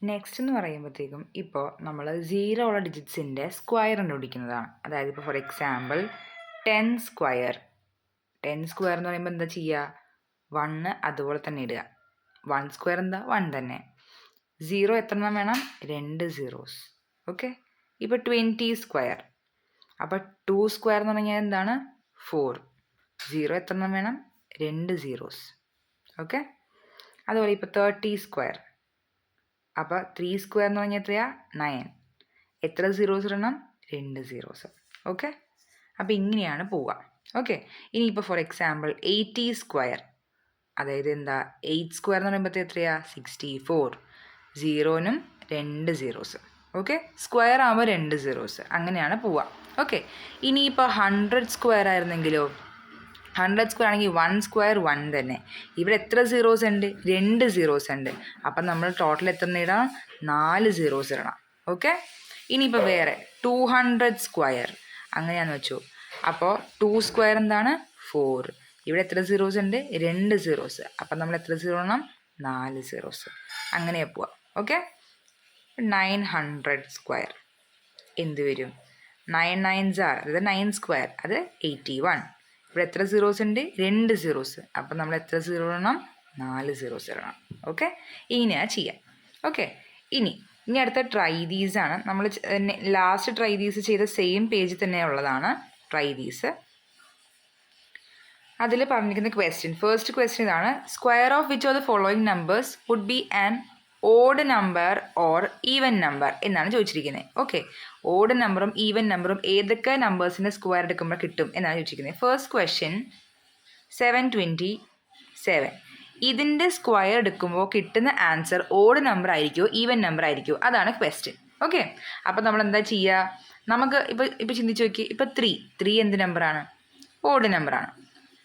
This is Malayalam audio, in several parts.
നെക്സ്റ്റ് എന്ന് പറയുമ്പോഴത്തേക്കും ഇപ്പോൾ നമ്മൾ 0 ഉള്ള ഡിജിറ്റ്സിൻ്റെ സ്ക്വയർ കണ്ടുപിടിക്കുന്നതാണ്. അതായത് ഇപ്പോൾ ഫോർ എക്സാമ്പിൾ 10 സ്ക്വയർ. 10 സ്ക്വയർ എന്ന് പറയുമ്പോൾ എന്താ ചെയ്യുക? 1 അതുപോലെ തന്നെ ഇടുക. 1 സ്ക്വയർ എന്താ? 1 തന്നെ. 0 എത്ര എണ്ണം വേണം? 2 സീറോസ്. ഓക്കെ. ഇപ്പോൾ 20 സ്ക്വയർ. അപ്പോൾ 2 സ്ക്വയർ എന്ന് പറഞ്ഞാൽ എന്താണ്? 4. 0 എത്ര എണ്ണം വേണം? 2 സീറോസ്. ഓക്കെ. അതുപോലെ ഇപ്പോൾ 30 സ്ക്വയർ. അപ്പോൾ 3 സ്ക്വയർ എന്ന് പറഞ്ഞാൽ എത്രയാ? 9. എത്ര സീറോസ് ഇടണം? 2 സീറോസ്. ഓക്കെ. അപ്പോൾ ഇങ്ങനെയാണ് പോവുക. ഓക്കെ. ഇനിയിപ്പോൾ ഫോർ എക്സാമ്പിൾ 80 സ്ക്വയർ. അതായത് എന്താ? 8 സ്ക്വയർ എന്ന് പറയുമ്പോഴത്തേ എത്രയാ? 64. 0നും 2 സീറോസ്. ഓക്കെ. സ്ക്വയർ ആകുമ്പോൾ 2 സീറോസ്. അങ്ങനെയാണ് പോവുക. ഓക്കെ. ഇനിയിപ്പോൾ 100 സ്ക്വയർ ആയിരുന്നെങ്കിലോ? 100 സ്ക്വയർ ആണെങ്കിൽ 1 സ്ക്വയർ 1 തന്നെ. ഇവിടെ എത്ര സീറോസ് ഉണ്ട്? 2 സീറോസ് ഉണ്ട്. അപ്പം നമ്മൾ ടോട്ടൽ എത്ര ഇടണം? 4 സീറോസ് ഇടണം. ഓക്കെ. ഇനിയിപ്പോൾ വേറെ 200 സ്ക്വയർ അങ്ങനെയാണെന്ന് വെച്ചു. അപ്പോൾ 2 സ്ക്വയർ എന്താണ്? 4. ഇവിടെ എത്ര സീറോസ് ഉണ്ട്? 2 സീറോസ്. അപ്പം നമ്മൾ എത്ര സീറോ ഇടണം? 4 സീറോസ്. അങ്ങനെ പോവാം. ഓക്കെ. 900 സ്ക്വയർ എന്ത് വരും? 9 9s are, അതായത് 9 സ്ക്വയർ, അത് 81. ഇവിടെ എത്ര സീറോസ് ഉണ്ട്? 2 സീറോസ്. അപ്പം നമ്മൾ എത്ര സീറോ ഇടണം? 4 സീറോസ് ഇടണം. ഓക്കെ. ഇങ്ങനെയാണ് ചെയ്യാം. ഓക്കെ. ഇനി അടുത്ത ട്രൈ ദീസ് ആണ്. നമ്മൾ ലാസ്റ്റ് ട്രൈ ദീസ് ചെയ്ത സെയിം പേജിൽ തന്നെ ഉള്ളതാണ് ട്രൈ ദീസ്. അതിൽ പറഞ്ഞിരിക്കുന്ന ക്വസ്റ്റ്യൻ, ഫസ്റ്റ് ക്വസ്റ്റ്യൻ ഇതാണ്: square of which of the following numbers would be an odd number or even number എന്നാണ് ചോദിച്ചിരിക്കുന്നത്. ഓക്കെ. ഓഡ് നമ്പറും ഈവൻ നമ്പറും ഏതൊക്കെ നമ്പേഴ്സിൻ്റെ സ്ക്വയർ എടുക്കുമ്പോൾ കിട്ടും എന്നാണ് ചോദിച്ചിരിക്കുന്നത്. First question 727. ഇതിൻ്റെ സ്ക്വയർ എടുക്കുമ്പോൾ കിട്ടുന്ന ആൻസർ ഓഡ് നമ്പർ ആയിരിക്കുമോ ഈവൻ നമ്പർ ആയിരിക്കുമോ? അതാണ് ക്വസ്റ്റ്യൻ. ഓക്കെ. അപ്പോൾ നമ്മൾ എന്താ ചെയ്യുക? നമുക്ക് ഇപ്പോൾ ചിന്തിച്ച് നോക്കി. ഇപ്പോൾ 3 എന്ത് നമ്പറാണ്? ഓഡ് നമ്പറാണ്.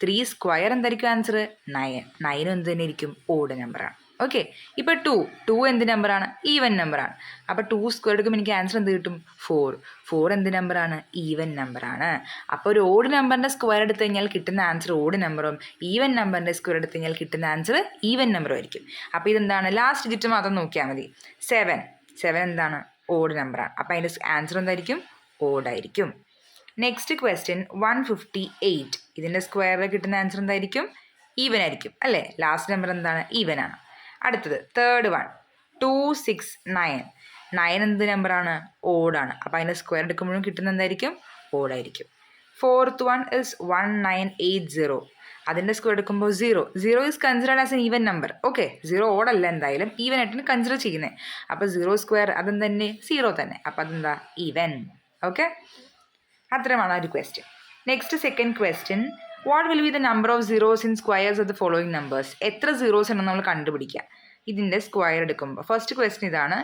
3 സ്ക്വയർ എന്തായിരിക്കും ആൻസർ? 9. 9 എന്ത് തന്നെ ഇരിക്കും? ഓഡ് നമ്പറാണ്. ഓക്കെ. ഇപ്പോൾ 2 എന്ത് നമ്പറാണ്? ഈവൻ നമ്പറാണ്. അപ്പോൾ 2 സ്ക്വയർ എടുക്കുമ്പോൾ എനിക്ക് ആൻസർ എന്ത് കിട്ടും? 4 എന്ത് നമ്പറാണ്? ഈവൻ നമ്പറാണ്. അപ്പോൾ ഒരു ഓഡ് നമ്പറിൻ്റെ സ്ക്വയർ എടുത്തു കഴിഞ്ഞാൽ കിട്ടുന്ന ആൻസർ ഓഡ് നമ്പറും ഈവൻ നമ്പറിൻ്റെ സ്ക്വയർ എടുത്തു കഴിഞ്ഞാൽ കിട്ടുന്ന ആൻസർ ഈവൻ നമ്പറും ആയിരിക്കും. അപ്പോൾ ഇതെന്താണ്? ലാസ്റ്റ് ഡിജിറ്റ് മാത്രം നോക്കിയാൽ മതി. 7 എന്താണ്? ഓഡ് നമ്പറാണ്. അപ്പോൾ അതിൻ്റെ ആൻസർ എന്തായിരിക്കും? ഓഡായിരിക്കും. Next question 158. ഇതിൻ്റെ സ്ക്വയറിൽ കിട്ടുന്ന ആൻസർ എന്തായിരിക്കും? ഈവൻ ആയിരിക്കും അല്ലേ? ലാസ്റ്റ് നമ്പർ എന്താണ്? ഈവൻ ആണ്. അടുത്തത് തേർഡ് വൺ 269. 9 എന്ത് നമ്പറാണ്? ഓഡാണ്. അപ്പോൾ അതിൻ്റെ സ്ക്വയർ എടുക്കുമ്പോഴും കിട്ടുന്ന എന്തായിരിക്കും? ഓഡായിരിക്കും. Fourth one is 1980. അതിൻ്റെ സ്ക്വയർ എടുക്കുമ്പോൾ 0 is considered as an even number. Okay. 0 ഓഡല്ല, എന്തായാലും ഈവൻ ആയിട്ടാണ് കൺസിഡർ ചെയ്യുന്നത്. അപ്പോൾ 0 സ്ക്വയർ അതും തന്നെ 0 തന്നെ. അപ്പോൾ അതെന്താ? ഈവൻ. ഓക്കെ. അത്രയുമാണ് ഒരു question. Next second question, what will be the number of zeros in squares of the following numbers? എത്ര സീറോസ് ഉണ്ടെന്ന് നമ്മൾ കണ്ടുപിടിക്കുക ഇതിൻ്റെ സ്ക്വയർ എടുക്കുമ്പോൾ. ഫസ്റ്റ് ക്വസ്റ്റ്യൻ ഇതാണ്.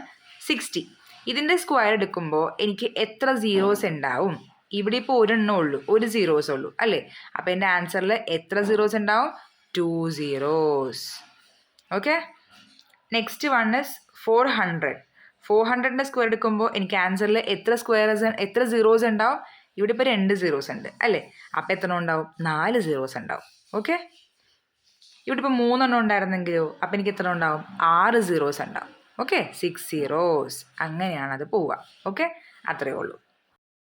60. ഇതിൻ്റെ സ്ക്വയർ എടുക്കുമ്പോൾ എനിക്ക് എത്ര സീറോസ് ഉണ്ടാവും? ഇവിടെ ഇപ്പോൾ ഒരെണ്ണം ഉള്ളൂ, ഒരു സീറോസ് ഉള്ളൂ അല്ലേ? അപ്പോൾ എൻ്റെ ആൻസറിൽ എത്ര സീറോസ് ഉണ്ടാവും? 2 zeros. Okay. Next one is 400. 400ൻ്റെ സ്ക്വയർ എടുക്കുമ്പോൾ എനിക്ക് ആൻസറിൽ എത്ര സീറോസ് ഉണ്ടാവും? ഇവിടെ ഇപ്പോൾ 2 സീറോസ് ഉണ്ട് അല്ലേ? അപ്പോൾ എത്ര ഉണ്ടാവും? 4 സീറോസ് ഉണ്ടാവും. ഓക്കെ. ഇവിടെ ഇപ്പോൾ 3 എണ്ണം ഉണ്ടായിരുന്നെങ്കിലോ? അപ്പോൾ എനിക്ക് എത്ര ഉണ്ടാവും? 6 സീറോസ് ഉണ്ടാവും. ഓക്കെ. 6 സീറോസ്. അങ്ങനെയാണ് അത് പോവുക. ഓക്കെ. അത്രയേ ഉള്ളൂ.